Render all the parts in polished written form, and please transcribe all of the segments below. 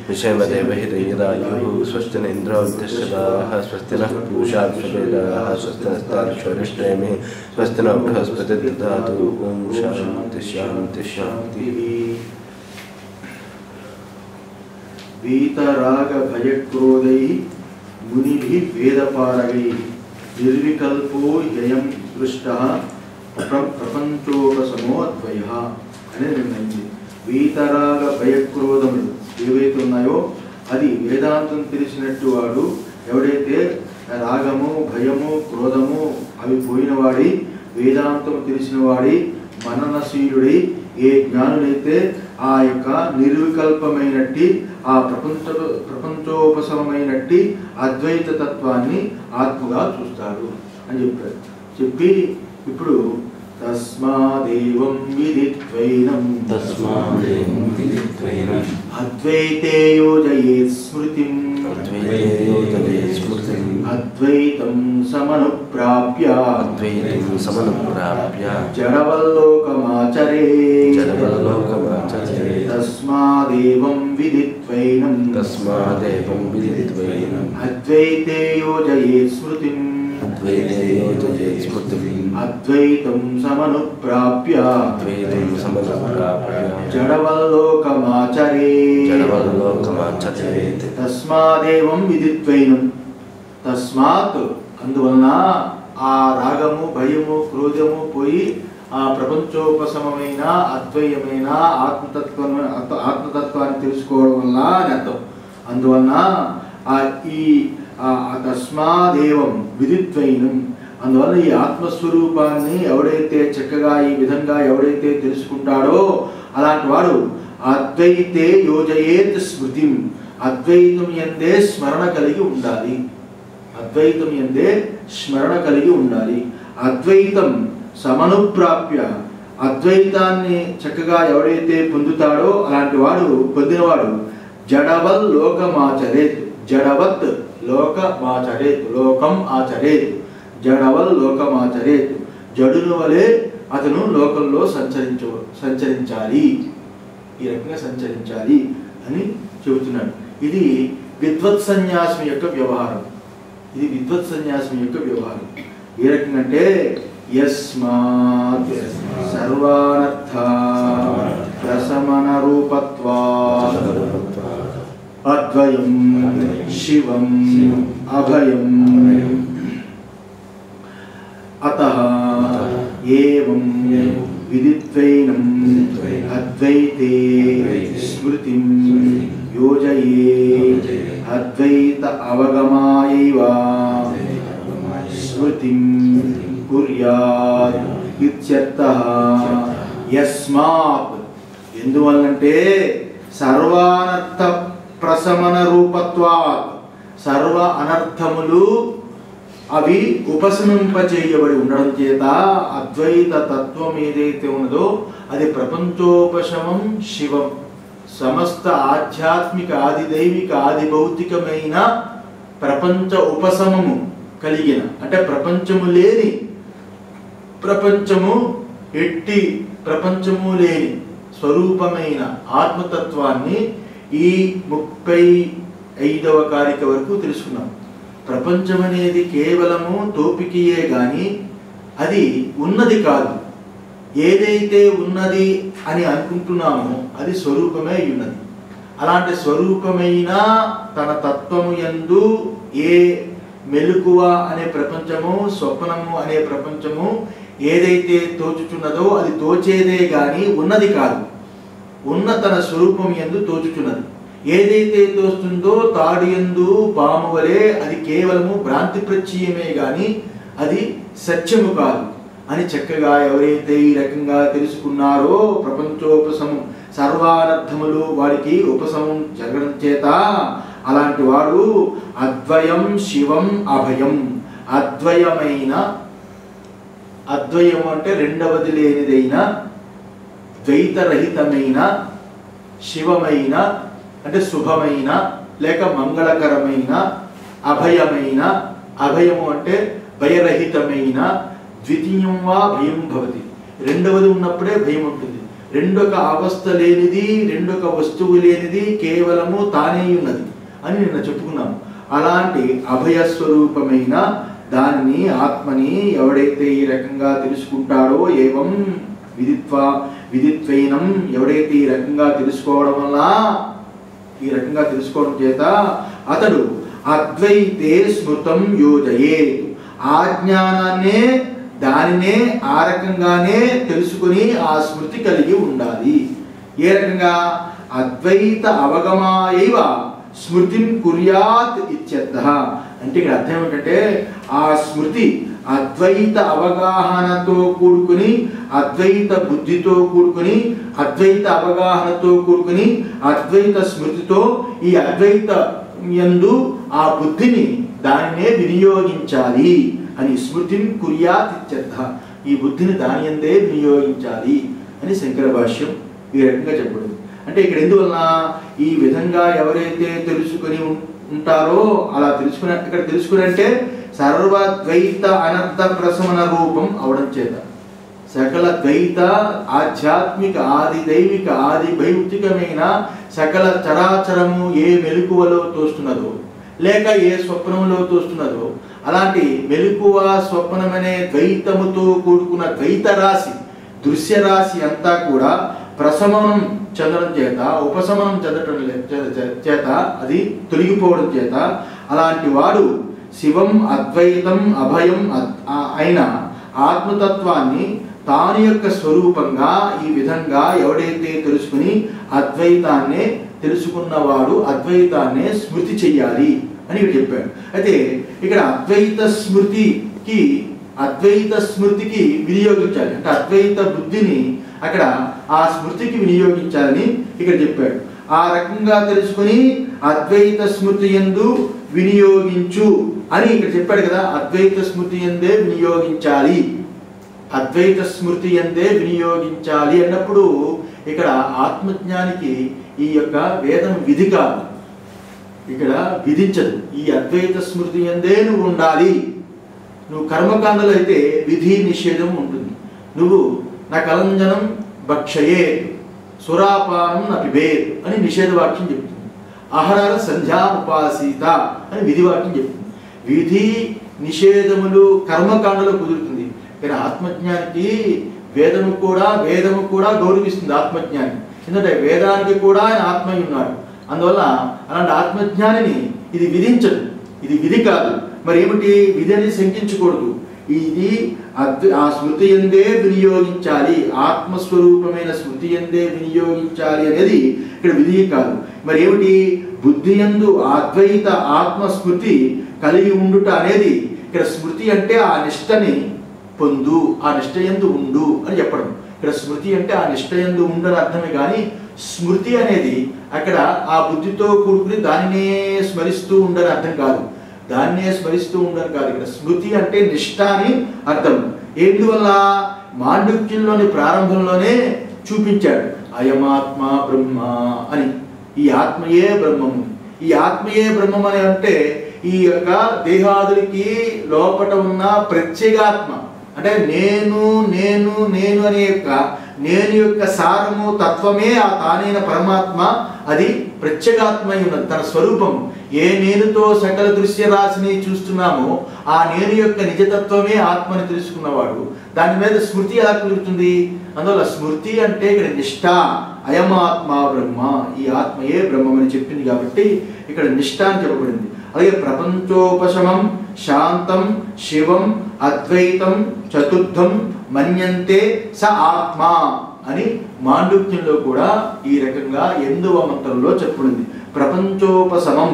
विषयमदेवहितैरायुः स्वस्ति न इन्द्रो वृद्धश्रवाः स्वस्ति नः पूषा विश्ववेदाः स्वस्ति नस्तार्क्ष्योरिष्टेमिः स्वस्ति न बृहस्पतिर्दधातु ॐ शान्ति शान्ति शान्तिः। वीतरागभयक्रोधैः मुनिभिः वेदपारगैः निर्विकल्पो ह्ययं दृष्टः ప్రపంచోపశమో అద్వయ అనేది నిర్ణయించింది. వీతరాగ భయక్రోధములు ఏవైతే ఉన్నాయో అది వేదాంతం తెలిసినట్టు వాడు ఎవడైతే రాగము భయము క్రోధము అవి పోయినవాడి వేదాంతం తెలిసిన వాడి మననశీలుడై ఏ జ్ఞానులైతే ఆ యొక్క నిర్వికల్పమైనట్టి ఆ ప్రపంచోపశమైనట్టి అద్వైత తత్వాన్ని ఆత్మగా చూస్తాడు అని చెప్పారు. చెప్పి ఇప్పుడు తస్మాదేవం విదిత్వైనం అద్వైతే యోజయేత్ స్మృతిం అద్వైతం సమనుప్రాప్య జడవల్లోకమాచరేత్ తస్మాదేవం విదిత్వైనం అద్వైతే యోజయేత్ స్మృతిం అద్వైతం సమనుప్రాప్య జడవల్లోకమాచరేత్ తస్మాదేవం విదిత్వైనం. తస్మాత్ అందువలన ఆ రాగము భయము క్రోధము పోయి ఆ ప్రపంచోపశమైన అద్వైతమైన ఆత్మతత్వాన్ని తెలుసుకోవడం వల్ల అని అర్థం. అందువలన ఈ తస్మాదేవం విదిత్వైనం అందువల్ల ఈ ఆత్మస్వరూపాన్ని ఎవడైతే చక్కగా ఈ విధంగా ఎవడైతే తెలుసుకుంటాడో అలాంటి వాడు అద్వైతే యోజయేత్ స్మృతిం అద్వైతం యందే స్మరణ కలిగి ఉండాలి. అద్వైతం యందే స్మరణ కలిగి ఉండాలి. అద్వైతం సమనుప్రాప్య అద్వైతాన్ని చక్కగా ఎవడైతే పొందుతాడో అలాంటి వాడు పొందినవాడు జడవల్ లోకమాచరేత్ జడవత్ లోకమాచరేత్ లోకం ఆచరేత్ జడవల్ లోకమాచరేత్ జడును వలె అతను లోకంలో సంచరించాలి ఈ రకంగా సంచరించాలి అని చెబుతున్నాడు. ఇది విద్వత్ సన్యాసం యొక్క వ్యవహారం. ఇది విద్వత్ సన్యాసం యొక్క వ్యవహారం. ఏ రకంగా అంటే యస్మాత్ సర్వానర్థ ప్రశమన రూపత్వాత్ అద్వయం శివం అభయం అతః ఏవం విదిత్వైనం అద్వైతే స్మృతిం యోజయేత్ అద్వైత అవగమాయైవ స్మృతిం కుర్యాత్ ఇత్యర్థః. యస్మాత్ ఎందువల్లంటే సర్వానర్థ ప్రశమన రూపత్వాత్ సర్వ అనర్థములు అవి ఉపశమింపచేయబడి ఉండడం చేత అద్వైత తత్వం ఏదైతే ఉన్నదో అది ప్రపంచోపశమం శివం సమస్త ఆధ్యాత్మిక ఆది దైవిక ఆది భౌతికమైన ప్రపంచ ఉపశమము కలిగిన అంటే ప్రపంచము లేని ప్రపంచము ఎట్టి ప్రపంచము లేని స్వరూపమైన ఆత్మతత్వాన్ని ఈ 35వ కారిక వరకు తెలుసుకున్నాం. ప్రపంచం అనేది కేవలము టోపికయే గాని అది ఉన్నది కాదు. ఏదైతే ఉన్నది అని అనుకుంటున్నామో అది స్వరూపమే ఉన్నది. అలాంటి స్వరూపమైన తన తత్వము యందు ఏ మెలకువ అనే ప్రపంచము స్వప్నము అనే ప్రపంచము ఏదైతే తోచుచున్నదో అది తోచేదే గాని ఉన్నది కాదు. ఉన్న తన స్వరూపం యందు తోచుచున్నది. ఏదైతే తోస్తుందో తాడు యందు పాము వలె అది కేవలము భ్రాంతి ప్రత్యయమే గాని అది సత్యము కాదు అని చక్కగా ఎవరైతే ఈ రకంగా తెలుసుకున్నారో ప్రపంచోపశమం సర్వానర్థములు వాడికి ఉపశమం జరగడం చేత అలాంటి వాడు అద్వయం శివం అభయం అద్వయమైన అద్వయం అంటే రెండవది లేనిదైన ద్వైతరహితమైన శివమైన అంటే శుభమైన లేక మంగళకరమైన అభయమైన అభయము అంటే భయరహితమైన ద్వితీయం వా భయం భవతి రెండవది ఉన్నప్పుడే భయం ఉంటుంది. రెండొక అవస్థ లేనిది, రెండొక వస్తువు లేనిది, కేవలము తానే ఉన్నది అని నిన్న చెప్పుకున్నాము. అలాంటి అభయస్వరూపమైన దానిని, ఆత్మని ఎవడైతే ఈ రకంగా తెలుసుకుంటాడో, ఏవం విదిత్వైనం, ఎవడైతే ఈ రకంగా తెలుసుకోవడం వల్ల, ఈ రకంగా తెలుసుకోవడం చేత అతడు అద్వైతే స్మృతం యోజయేత్, ఆ జ్ఞానాన్నే, దానినే ఆ రకంగానే తెలుసుకుని ఆ స్మృతి కలిగి ఉండాలి. ఏ రకంగా? అద్వైత అవగమాయైవ స్మృతిం కుర్యాత్ ఇత్యర్థః. అంటే ఇక్కడ అర్థం ఏమిటంటే, ఆ స్మృతి అద్వైత అవగాహనతో కూడుకుని, అద్వైత బుద్ధితో కూడుకుని, అద్వైత అవగాహనతో కూడుకుని, అద్వైత స్మృతితో ఈ అద్వైత యందు ఆ బుద్ధిని, దానినే వినియోగించాలి అని. స్మృతిం కుర్యాత్ ఇత్యర్థః, ఈ బుద్ధిని దాని యందే వినియోగించాలి అని శంకర భాష్యం ఈ రకంగా చెప్పడం. అంటే ఇక్కడ ఎందువలన, ఈ విధంగా ఎవరైతే తెలుసుకుని ఉంటారో, అలా తెలుసుకుని, ఇక్కడ తెలుసుకుని అంటే సర్వద్వైత అనంత ప్రశమన రూపం అవడం చేత, సకల ద్వైత ఆధ్యాత్మిక ఆది దైవిక ఆది భౌతికమైన సకల చరాచరము ఏ మెలకువలో తోస్తున్నదో, లేక ఏ స్వప్నంలో తోస్తున్నదో, అలాంటి మెలకువ స్వప్నమనే ద్వైతముతో కూడుకున్న ద్వైత రాశి, దృశ్య రాశి అంతా కూడా ప్రశమనం చెందడం చేత, ఉపశమనం చెందడం చేత, అది తొలగిపోవడం చేత, అలాంటి వాడు శివం అద్వైతం అభయం అయిన ఆత్మతత్వాన్ని తాని యొక్క స్వరూపంగా ఈ విధంగా ఎవడైతే తెలుసుకుని అద్వైతాన్నే తెలుసుకున్నవాడు అద్వైతాన్నే స్మృతి చెయ్యాలి అని ఇక్కడ చెప్పాడు. అయితే ఇక్కడ అద్వైత స్మృతికి వినియోగించాలి అంటే అద్వైత బుద్ధిని అక్కడ ఆ స్మృతికి వినియోగించాలని ఇక్కడ చెప్పాడు. ఆ రకంగా తెలుసుకుని అద్వైత స్మృతి యందు వినియోగించు అని ఇక్కడ చెప్పాడు కదా. అద్వైత స్మృతి యందే వినియోగించాలి, అద్వైత స్మృతి యందే వినియోగించాలి అన్నప్పుడు ఇక్కడ ఆత్మజ్ఞానికి ఈ యొక్క వేదం విధి కాదు, ఇక్కడ విధించదు. ఈ అద్వైత స్మృతి యందే నువ్వు ఉండాలి. నువ్వు కర్మకాండలో అయితే విధి నిషేధం ఉంటుంది. నువ్వు నా కలంజనం భక్షయే సురాపానం నా పిబేత్ అని నిషేధ వాక్యం చెప్తుంది. ఆహార సంధ్యా ఉపాసీత అని విధి వాక్యం చెప్తుంది. విధి నిషేధములు కర్మకాండలో కుదురుతుంది, కానీ ఆత్మజ్ఞానికి వేదము కూడా గౌరవిస్తుంది ఆత్మజ్ఞాని. ఎందుకంటే వేదానికి కూడా ఆయన ఆత్మై ఉన్నాడు. అందువల్ల అలాంటి ఆత్మజ్ఞానిని ఇది విధించదు, ఇది విధి కాదు. మరి ఏమిటి విధి అని శంకించకూడదు. ఇది ఆ స్మృతి యందే వినియోగించాలి, ఆత్మస్వరూపమైన స్మృతి యందే వినియోగించాలి అనేది ఇక్కడ విధి కాదు. మరి ఏమిటి? బుద్ధి యందు అద్వైత ఆత్మస్మృతి కలిగి ఉండుట అనేది ఇక్కడ స్మృతి అంటే ఆ నిష్టని పొందు, ఆ నిష్ట యందు ఉండు అని చెప్పడం. ఇక్కడ స్మృతి అంటే ఆ నిష్ట యందు ఉండని అర్థమే, కానీ స్మృతి అనేది అక్కడ ఆ బుద్ధితో కూడుకుని దానినే స్మరిస్తూ ఉండని అర్థం కాదు, దాన్నే స్మరిస్తూ ఉండని కాదు. ఇక్కడ స్మృతి అంటే నిష్ఠ అని అర్థం. ఎందువల్ల? మాండుక్యంలోని ప్రారంభంలోనే చూపించాడు అయమాత్మ బ్రహ్మ అని. ఈ ఆత్మయే బ్రహ్మము, ఈ ఆత్మయే బ్రహ్మం అని అంటే ఈ యొక్క దేహాదులకి లోపట ఉన్న ప్రత్యేగాత్మ అంటే నేను నేను నేను అనే యొక్క నేను యొక్క సారము తత్వమే ఆ తానైన పరమాత్మ, అది ప్రత్యేగాత్మై ఉన్నది తన స్వరూపము. ఏ నేనుతో సకల దృశ్య రాశిని చూస్తున్నామో ఆ నేను యొక్క నిజతత్వమే ఆత్మని తెలుసుకున్నవాడు. దాని మీద స్మృతి ఎలా కుదురుతుంది? అందువల్ల స్మృతి అంటే ఇక్కడ నిష్ఠ, అయమాత్మ బ్రహ్మ, ఈ ఆత్మయే బ్రహ్మమని చెప్పింది కాబట్టి ఇక్కడ నిష్ఠ అని చెప్పబడింది. అలాగే ప్రపంచోపశమం శాంతం శివం అద్వైతం చతుర్థం మన్యంతే స ఆత్మ అని మాండుక్యంలో కూడా ఈ రకంగా 8వ మంత్రంలో చెప్పబడింది. ప్రపంచోపశమం,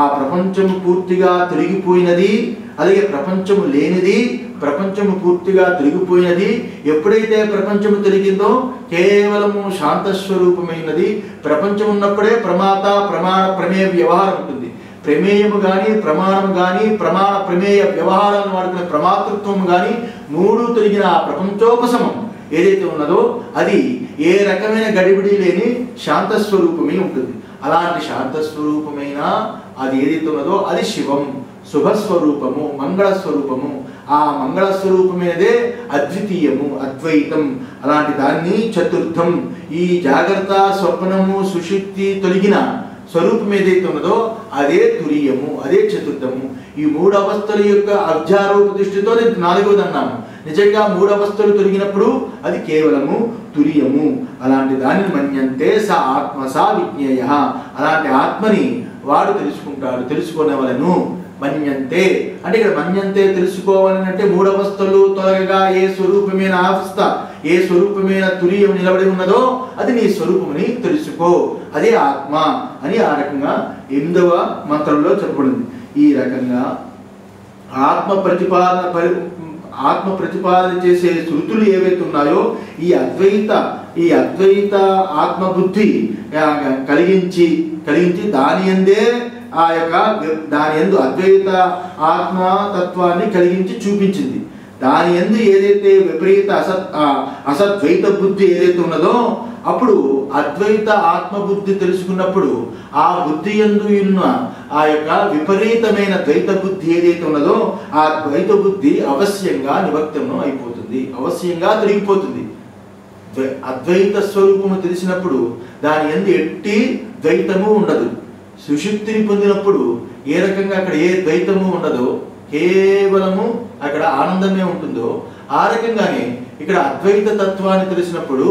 ఆ ప్రపంచము పూర్తిగా తొలగిపోయినది, అలాగే ప్రపంచము లేనిది, ప్రపంచము పూర్తిగా తొలగిపోయినది. ఎప్పుడైతే ప్రపంచము తొలగిందో కేవలము శాంతస్వరూపమైనది. ప్రపంచం ఉన్నప్పుడే ప్రమాత ప్రమాణ ప్రమేయ వ్యవహారం ఉంటుంది. ప్రమేయము కానీ ప్రమాణము కానీ ప్రమాణ ప్రమేయ వ్యవహారాలను వాడుకునే ప్రమాతృత్వము కానీ మూడు తొలగిన ఆ ప్రపంచోపశమం ఏదైతే ఉన్నదో అది ఏ రకమైన గడిబిడి లేని శాంతస్వరూపమే ఉంటుంది. అలాంటి శాంతస్వరూపమైన అది ఏదైతే ఉన్నదో అది శివం, శుభస్వరూపము, మంగళస్వరూపము. ఆ మంగళ స్వరూపమైనదే అద్వితీయము, అద్వైతం. అలాంటి దాన్ని చతుర్థం. ఈ జాగ్రత్త, స్వప్నము, సుషుప్తి తొలగిన స్వరూపం ఏదైతే ఉన్నదో అదే తురీయము, అదే చతుర్థము. ఈ మూడు అవస్థల యొక్క అధ్యారోప దృష్టితో నేను నాలుగవది అన్నాను. నిజంగా మూడు అవస్థలు తొలగినప్పుడు అది కేవలము తురీయము. అలాంటి దానిని మన్యంతే స ఆత్మ సా విజ్ఞేయ. అలాంటి ఆత్మని వాడు తెలుసుకుంటాడు, తెలుసుకునేవలను. మన్యంతే అంటే ఇక్కడ మన్యంతే తెలుసుకోవాలని అంటే మూడు అవస్థలు తొలగగా ఏ స్వరూపమైన అవస్థ, ఏ స్వరూపమైన తురీయం నిలబడి ఉన్నదో అది నీ స్వరూపమని తెలుసుకో, అదే ఆత్మ అని ఆ రకంగా 8వ మంత్రంలో చెప్పబడింది. ఈ రకంగా ఆత్మ ప్రతిపాదన చేసే శృతులు ఏవైతే ఉన్నాయో ఈ అద్వైత ఆత్మబుద్ధి కలిగించి దాని యందే ఆ యొక్క దాని యందు అద్వైత ఆత్మతత్వాన్ని కలిగించి చూపించింది. దాని యందు ఏదైతే విపరీత అసద్వైత బుద్ధి ఏదైతే ఉన్నదో అప్పుడు అద్వైత ఆత్మబుద్ధి తెలుసుకున్నప్పుడు ఆ బుద్ధి యందు ఉన్న ఆ యొక్క విపరీతమైన ద్వైత బుద్ధి ఏదైతే ఉన్నదో ఆ ద్వైత బుద్ధి అవశ్యంగా నివర్తనం అయిపోతుంది, అవశ్యంగా తొలగిపోతుంది. అద్వైత స్వరూపము తెలిసినప్పుడు దాని యందు ఎట్టి ద్వైతము ఉండదు. సుషుప్తిని పొందినప్పుడు ఏ రకంగా అక్కడ ఏ ద్వైతము ఉండదో, కేవలము అక్కడ ఆనందమే ఉంటుందో ఆ రకంగానే ఇక్కడ అద్వైత తత్వాన్ని తెలిసినప్పుడు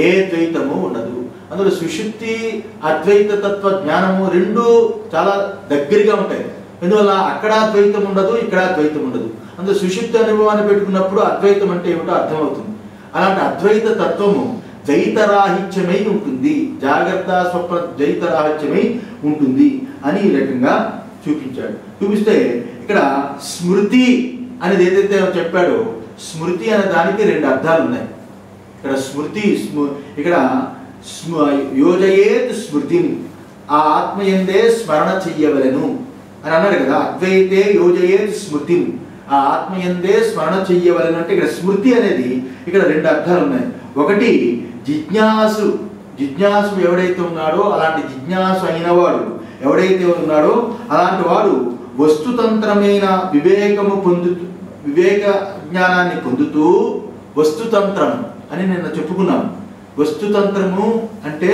ఏ ద్వైతము ఉండదు. అందులో సుషుప్తి అద్వైత తత్వ జ్ఞానము రెండు చాలా దగ్గరగా ఉంటాయి. ఎందువల్ల అక్కడ ద్వైతం ఉండదు, ఇక్కడ ద్వైతం ఉండదు. అందులో సుషుప్తి అనుభవాన్ని పెట్టుకున్నప్పుడు అద్వైతం అంటే ఏమిటో అర్థమవుతుంది. అలాంటి అద్వైత తత్వము ద్వైతరాహిత్యమై ఉంటుంది, జాగ్రత్త స్వప్న ద్వైతరాహిత్యమై ఉంటుంది అని ఈ రకంగా చూపిస్తే ఇక్కడ స్మృతి అనేది ఏదైతే చెప్పాడో స్మృతి అనే దానికి 2 అర్థాలు ఉన్నాయి. ఇక్కడ స్మృతి ఇక్కడ యోజయేత్ స్మృతి, ఆ ఆత్మయందే స్మరణ చెయ్యవలెను అని అన్నాడు కదా. అద్వైతే యోజయేత్ స్మృతి, ఆ ఆత్మయందే స్మరణ చెయ్యవలెను అంటే ఇక్కడ స్మృతి అనేది ఇక్కడ 2 అర్థాలు ఉన్నాయి. ఒకటి జిజ్ఞాసు ఎవడైతే ఉన్నాడో అలాంటి జిజ్ఞాసు అయినవాడు ఎవడైతే ఉన్నాడో అలాంటి వాడు వస్తుతంత్రమైన వివేక జ్ఞానాన్ని పొందుతూ వస్తుతంత్రం అని నిన్న చెప్పుకున్నాను. వస్తుతంత్రము అంటే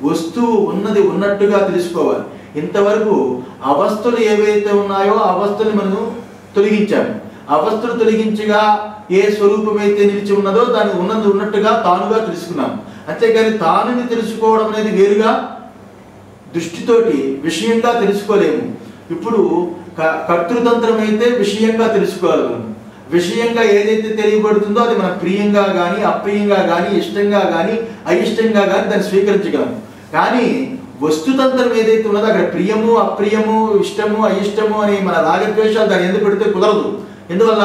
వస్తువు ఉన్నది ఉన్నట్టుగా తెలుసుకోవాలి. ఇంతవరకు అవస్థలు ఏవైతే ఉన్నాయో అవస్థలు మనము తొలగించాము. అవస్థలు తొలగించగా ఏ స్వరూపమైతే నిలిచి ఉన్నదో దాన్ని ఉన్నది ఉన్నట్టుగా తానుగా తెలుసుకున్నాము. అంతేకాని తానుని తెలుసుకోవడం అనేది వేరుగా దృష్టితోటి విషయంగా తెలుసుకోలేము. ఇప్పుడు కర్తృతంత్రం అయితే విషయంగా తెలుసుకోగలము. విషయంగా ఏదైతే తెలియబడుతుందో అది మన ప్రియంగా కానీ అప్రియంగా కానీ ఇష్టంగా కానీ అయిష్టంగా కానీ దాన్ని స్వీకరించగలము. కానీ వస్తుతంత్రం ఏదైతే ఉన్నదో అక్కడ ప్రియము అప్రియము ఇష్టము అయిష్టము అని మన రాగద్వేషాలు దాన్ని ఎందుకు పెడితే కుదరదు. ఎందువల్ల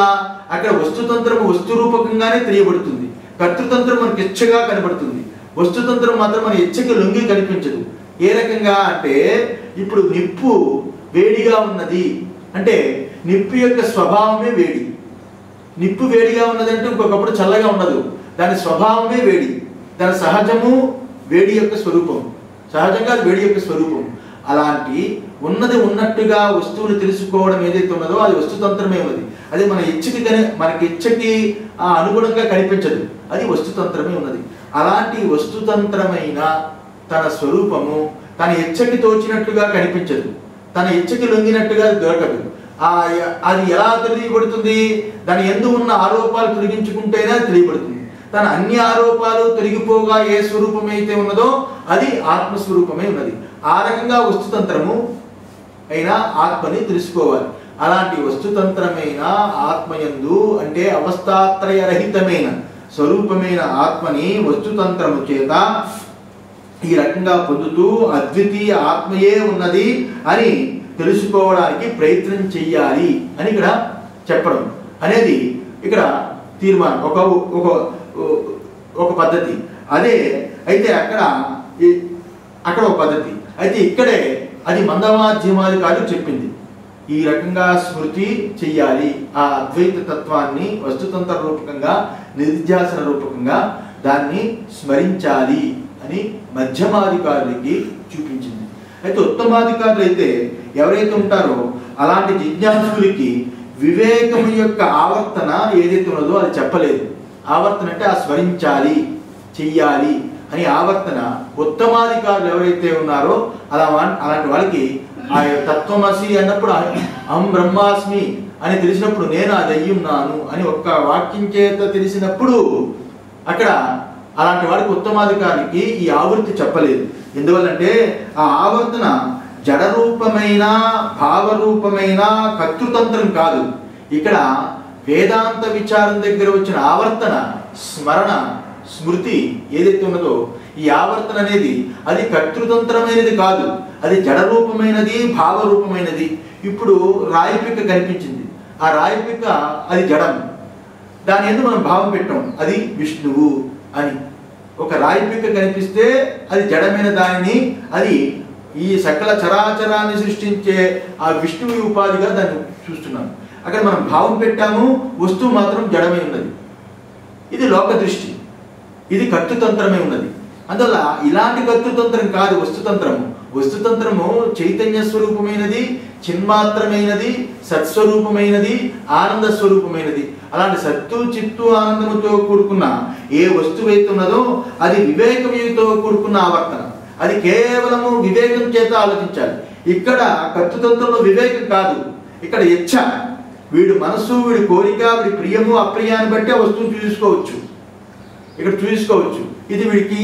అక్కడ వస్తుతంత్రము వస్తు రూపకంగానే తెలియబడుతుంది, కర్తృతంత్రం మనకి ఇచ్చగా కనబడుతుంది. వస్తుతంత్రం మాత్రం మన ఇచ్చకి లొంగి కనిపించదు. ఏ రకంగా అంటే ఇప్పుడు నిప్పు వేడిగా ఉన్నది అంటే నిప్పు యొక్క స్వభావమే వేడి. నిప్పు వేడిగా ఉన్నదంటే ఇంకొకప్పుడు చల్లగా ఉండదు, దాని స్వభావమే వేడి, దాని సహజము వేడి యొక్క స్వరూపం, సహజంగా అది వేడి యొక్క స్వరూపం. అలాంటి ఉన్నది ఉన్నట్టుగా వస్తువుని తెలుసుకోవడం ఏదైతే ఉన్నదో అది వస్తుతంత్రమే ఉన్నది. అది మనకి ఇచ్చకి అనుగుణంగా కనిపించదు, అది వస్తుతంత్రమే ఉన్నది. అలాంటి వస్తుతంత్రమైన తన స్వరూపము తన ఇచ్చకి తోచినట్లుగా కనిపించదు, తన ఇచ్చకి లొంగినట్టుగా దొరకదు. అది ఎలా తెలియబడుతుంది? దాని యందు ఉన్న ఆరోపాలు తొలగించుకుంటేనే తెలియబడుతుంది. తన అన్ని ఆరోపాలు తొలగిపోగా ఏ స్వరూపం అయితే ఉన్నదో అది ఆత్మస్వరూపమే ఉన్నది. ఆ రకంగా వస్తుతంత్రము అయినా ఆత్మని తెలుసుకోవాలి. అలాంటి వస్తుతంత్రమైన ఆత్మయందు అంటే అవస్థాత్రయరహితమైన స్వరూపమైన ఆత్మని వస్తుతంత్రము చేత ఈ రకంగా పొందుతూ అద్వితీయ ఆత్మయే ఉన్నది అని తెలుసుకోవడానికి ప్రయత్నం చెయ్యాలి అని ఇక్కడ చెప్పడం అనేది ఇక్కడ తీర్మానం, ఒక పద్ధతి. అదే అయితే అక్కడ ఒక పద్ధతి అయితే ఇక్కడే అది మందమాధ్యమాధికారి చెప్పింది. ఈ రకంగా స్మృతి చెయ్యాలి, ఆ అద్వైత తత్వాన్ని వస్తుతంత్ర రూపకంగా నిధ్యాసన రూపకంగా దాన్ని స్మరించాలి అని మధ్యమాధికారులకి చూపించింది. అయితే ఉత్తమాధికారులు అయితే ఎవరైతే ఉంటారో అలాంటి జిజ్ఞాసులకి వివేకము యొక్క ఆవర్తన ఏదైతే ఉన్నదో అది చెప్పలేదు. ఆవర్తన అంటే ఆ స్మరించాలి, చెయ్యాలి అని ఆవర్తన ఉత్తమాధికారులు ఎవరైతే ఉన్నారో అలాంటి వాళ్ళకి ఆ తత్వమసి అన్నప్పుడు అహం బ్రహ్మాస్మి అని తెలిసినప్పుడు నేను అది అయ్యున్నాను అని ఒక్క వాక్యం చేత తెలిసినప్పుడు అక్కడ అలాంటి వాడికి ఉత్తమాధికారికి ఈ ఆవృత్తి చెప్పలేదు. ఎందువల్లంటే ఆ ఆవర్తన జడరూపమైన భావరూపమైన కర్తృతంత్రం కాదు. ఇక్కడ వేదాంత విచారం దగ్గర వచ్చిన ఆవర్తన, స్మరణ, స్మృతి ఏదైతే ఉన్నదో ఈ ఆవర్తన అనేది అది కర్తృతంత్రమైనది కాదు, అది జడరూపమైనది, భావరూపమైనది. ఇప్పుడు రాయిపిక్క కనిపించింది, ఆ రాయిపిక్క అది జడం, దాని ఎందుకు మనం భావం పెట్టాం అది విష్ణువు అని. ఒక రాయిపిక్క కనిపిస్తే అది జడమైన దానిని, అది ఈ సకల చరాచరాన్ని సృష్టించే ఆ విష్ణువు ఉపాధిగా దాన్ని చూస్తున్నాం. అక్కడ మనం భావం పెట్టాము, వస్తువు మాత్రం జడమై ఉన్నది. ఇది లోక దృష్టి, ఇది కర్తృతంత్రమే ఉన్నది. అందువల్ల ఇలాంటి కర్తృతంత్రం కాదు వస్తుతంత్రము. వస్తుతంత్రము చైతన్య స్వరూపమైనది, చిన్మాత్రమైనది, సత్స్వరూపమైనది, ఆనంద స్వరూపమైనది. అలాంటి సత్తు, చిత్తు, ఆనందముతో కూడుకున్న ఏ వస్తువు అయితే ఉన్నదో అది వివేకముతో కూడుకున్న ఆవర్తన. అది కేవలము వివేకం చేత ఆలోచించాలి. ఇక్కడ కర్తృతంత్రంలో వివేకం కాదు, ఇక్కడ ఇచ్ఛ. వీడి మనస్సు, వీడి కోరిక, వీడి ప్రియము అప్రియాన్ని బట్టి ఆ వస్తువును చూసుకోవచ్చు, ఇక్కడ చూసుకోవచ్చు. ఇది వీడికి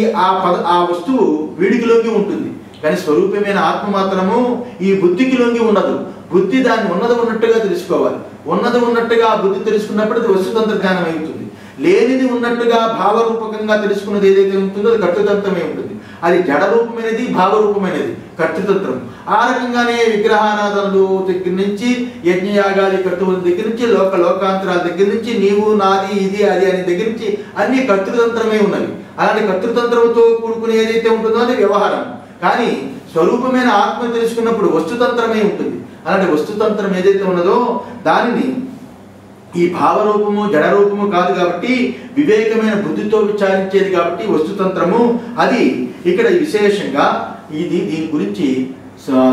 ఆ వస్తువు వీడికి లొంగి ఉంటుంది, కానీ స్వరూపమైన ఆత్మ మాత్రము ఈ బుద్ధికి లొంగి ఉండదు. బుద్ధి దాన్ని ఉన్నది ఉన్నట్టుగా తెలుసుకోవాలి. ఉన్నది ఉన్నట్టుగా ఆ బుద్ధి తెలుసుకున్నప్పుడు అది వస్తుతంత్ర జ్ఞానం అవుతుంది. లేనిది ఉన్నట్టుగా భావరూపకంగా తెలుసుకున్నది ఏదైతే ఉంటుందో అది కర్తృతంత్రమే ఉంటుంది. అది జడరూపమైనది, భావరూపమైనది, కర్తృతంత్రం. ఆ రకంగానే విగ్రహారాధనలు దగ్గర నుంచి, యజ్ఞయాగాది కర్తవుల దగ్గర నుంచి, లోకాంతరాల దగ్గర నుంచి, నీవు నాది ఇది అది అనే దగ్గర నుంచి అన్ని కర్తృతంత్రమే ఉన్నవి. అలాంటి కర్తృతంత్రంతో కూడుకుని ఏదైతే ఉంటుందో అది వ్యవహారం. కానీ స్వరూపమైన ఆత్మ తెలుసుకున్నప్పుడు వస్తుతంత్రమే ఉంటుంది. అలాంటి వస్తుతంత్రం ఏదైతే ఉన్నదో దానిని ఈ భావరూపము జడరూపము కాదు కాబట్టి వివేకమైన బుద్ధితో విచారించేది కాబట్టి వస్తుతంత్రము అది. ఇక్కడ విశేషంగా దీని గురించి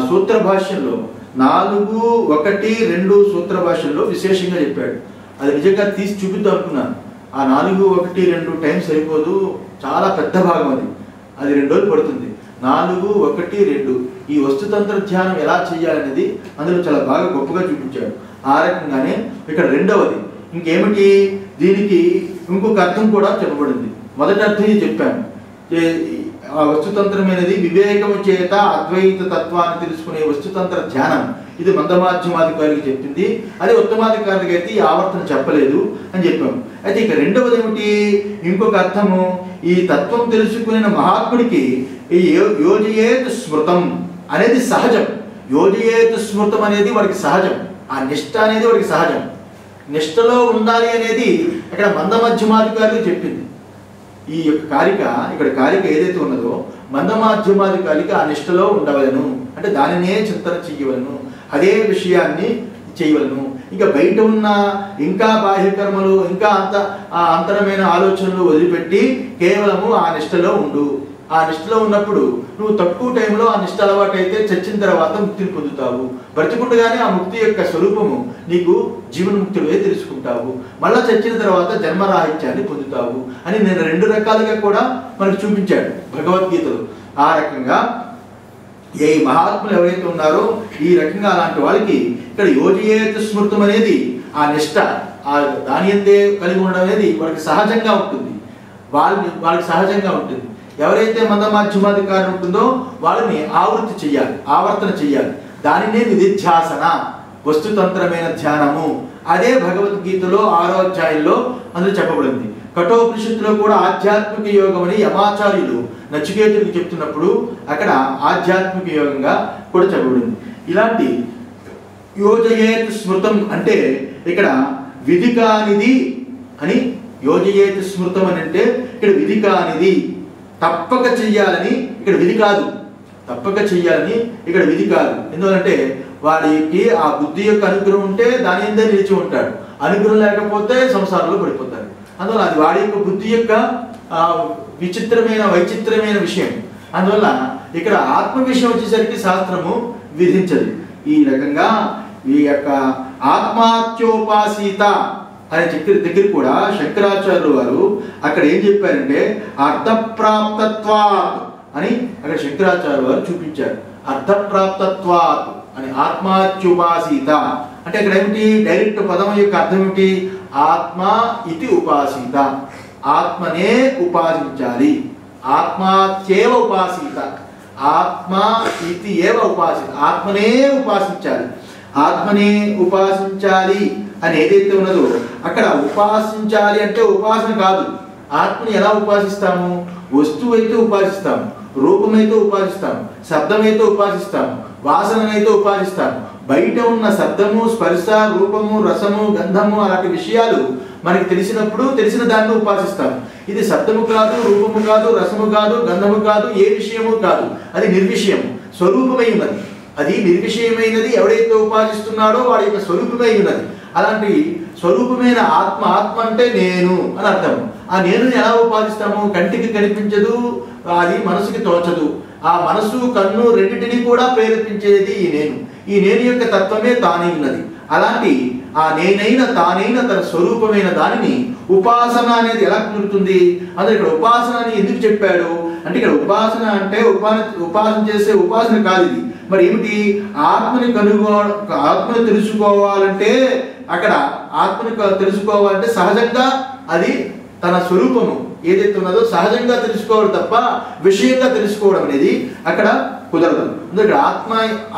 సూత్ర భాష్యంలో 4.1.2 సూత్ర భాష్యంలో విశేషంగా చెప్పాడు. అది నిజంగా తీసి చూపిద్దాం అనుకున్నాను. ఆ 4.1.2 టైం సరిపోదు, చాలా పెద్ద భాగం అది 2 రోజులు పడుతుంది. 4.1.2 ఈ వస్తుతంత్ర ధ్యానం ఎలా చేయాలనేది అందులో చాలా బాగా గొప్పగా చూపించాడు. ఆ రకంగానే ఇక్కడ రెండవది ఇంకేమిటి, దీనికి ఇంకొక అర్థం కూడా చెప్పబడింది. మొదటి అర్థం చెప్పాను, ఆ వస్తుతంత్రమైనది వివేకము చేత అద్వైత తత్వాన్ని తెలుసుకునే వస్తుతంత్ర ధ్యానం. ఇది మందమాధ్యమాధికారికి చెప్పింది, అదే ఉత్తమాధికారికి అయితే ఈ ఆవర్తన చెప్పలేదు అని చెప్పాము. అయితే ఇక రెండవది ఏమిటి, ఇంకొక అర్థము, ఈ తత్వం తెలుసుకునే మహాత్ముడికి ఈ యోజయేత్ స్మృతం అనేది సహజం. యోజయేత్ స్మృతం అనేది వాడికి సహజం. ఆ నిష్ట అనేది వాడికి సహజం. నిష్టలో ఉండాలి అనేది ఇక్కడ మందమధ్యమాధికారికి చెప్పింది. ఈ యొక్క కారిక, ఇక్కడ కారిక ఏదైతే ఉన్నదో మందమాధ్యమాధికారికి ఆ నిష్టలో ఉండవలను, అంటే దానినే చింతన చెయ్యవలను, అదే విషయాన్ని చేయవలను. ఇంకా బయట ఉన్న ఇంకా బాహ్యకర్మలు, ఇంకా అంతరమైన ఆలోచనలు వదిలిపెట్టి కేవలము ఆ నిష్టలో ఉండు. ఆ నిష్టలో ఉన్నప్పుడు నువ్వు తక్కువ టైంలో ఆ నిష్ట అలవాటు అయితే చచ్చిన తర్వాత ముక్తిని పొందుతావు. బ్రతికుండగానే ఆ ముక్తి యొక్క స్వరూపము నీకు జీవన్ముక్తుడే తెలుసుకుంటావు. మళ్ళా చచ్చిన తర్వాత జన్మరాహిత్యాన్ని పొందుతావు అని నేను 2 రకాలుగా కూడా మనకు చూపించాడు భగవద్గీతలో. ఆ రకంగా ఏ మహాత్ములు ఎవరైతే ఉన్నారో ఈ రకంగా అలాంటి వాళ్ళకి ఇక్కడ యోజయేత్ స్మృతం అనేది ఆ నిష్ట, ఆ దాని అందే కలిగి ఉండడం అనేది వాళ్ళకి సహజంగా ఉంటుంది. వాళ్ళకి సహజంగా ఉంటుంది. ఎవరైతే మందమాధ్యమాధికారి ఉంటుందో వాళ్ళని ఆవృత్తి చెయ్యాలి, ఆవర్తన చెయ్యాలి. దానినే నిధిధ్యాసన, వస్తుతంత్రమైన ధ్యానము. అదే భగవద్గీతలో 6వ అధ్యాయంలో అందులో చెప్పబడింది. కఠోపనిషత్తులో కూడా ఆధ్యాత్మిక యోగం అని యమాచార్యులు నచికేతుడికి చెప్తున్నప్పుడు అక్కడ ఆధ్యాత్మిక యోగంగా కూడా చెప్పబడింది. ఇలాంటి యోజయేత్ స్మృతం అంటే ఇక్కడ విధి కానిది అని, యోజయేత్ స్మృతం అని అంటే ఇక్కడ విధి కానిది, తప్పక చెయ్యాలని ఇక్కడ విధి కాదు. తప్పక చెయ్యాలని ఇక్కడ విధి కాదు. ఎందుకంటే వాడికి ఆ బుద్ధి యొక్క అనుగ్రహం ఉంటే దాని ఎందే నిలిచి ఉంటాడు. అనుగ్రహం లేకపోతే సంసారంలో పడిపోతాడు. అందువల్ల అది వాడి యొక్క బుద్ధి యొక్క వైచిత్రమైన విషయం. అందువల్ల ఇక్కడ ఆత్మ విషయం వచ్చేసరికి శాస్త్రము విధించదు. ఈ రకంగా ఈ యొక్క ఆత్మాత్యోపాసీత అనే దగ్గర కూడా శంకరాచార్యులు వారు అక్కడ ఏం చెప్పారంటే అర్థప్రాప్తత్వాత్ అని అక్కడ శంకరాచార్యులు వారు చూపించారు. అర్థప్రాప్తత్వాత్ అని ఆత్మాత్యుపాసీత అంటే అక్కడ ఏమిటి, డైరెక్ట్ పదం యొక్క అర్థం ఏమిటి, ఆత్మ ఇది ఉపాసీత, ఆత్మనే ఉపాసించాలి. ఆత్మాత్యేవ ఉపాసీత, ఆత్మ ఇది ఏవ ఉపాసీత, ఆత్మనే ఉపాసించాలి. ఆత్మనే ఉపాసించాలి అని ఏదైతే ఉన్నదో అక్కడ ఉపాసించాలి అంటే ఉపాసన కాదు. ఆత్మని ఎలా ఉపాసిస్తాము, వస్తువు అయితే ఉపాసిస్తాము, రూపమైతే ఉపాసిస్తాము, శబ్దమైతే ఉపాసిస్తాము, వాసననైతే ఉపాసిస్తాము. బయట ఉన్న శబ్దము, స్పర్శ, రూపము, రసము, గంధము అలాంటి విషయాలు మనకి తెలిసినప్పుడు తెలిసిన దాన్ని ఉపాసిస్తాము. ఇది శబ్దము కాదు, రూపము కాదు, రసము కాదు, గంధము కాదు, ఏ విషయము కాదు, అది నిర్విషయము, స్వరూపమై ఉన్నది. అది నిర్విషయమైనది ఎవడైతే ఉపాసిస్తున్నాడో వాడి యొక్క స్వరూపమై ఉన్నది. అలాంటి స్వరూపమైన ఆత్మ, ఆత్మ అంటే నేను అని అర్థం. ఆ నేనుని ఎలా ఉపాసిస్తాము, కంటికి కనిపించదు, అది మనసుకి తోచదు. ఆ మనసు కన్ను రెండింటినీ కూడా ప్రేరేపించేది ఈ నేను. ఈ నేను యొక్క తత్వమే తానై ఉన్నది. అలాంటి ఆ నేనైన తానైన తన స్వరూపమైన దానిని ఉపాసన అనేది ఎలా కుదురుతుంది? అందులో ఇక్కడ ఉపాసన అని ఎందుకు చెప్పాడు అంటే ఇక్కడ ఉపాసన అంటే ఉపాసన చేసే ఉపాసన కాదు ఇది. మరి ఏమిటి, ఆత్మని ఆత్మని తెలుసుకోవాలంటే అక్కడ ఆత్మని తెలుసుకోవాలంటే సహజంగా అది తన స్వరూపము ఏదైతే ఉన్నదో సహజంగా తెలుసుకోవడం తప్ప విషయంగా తెలుసుకోవడం అనేది అక్కడ కుదరదు. అందుకే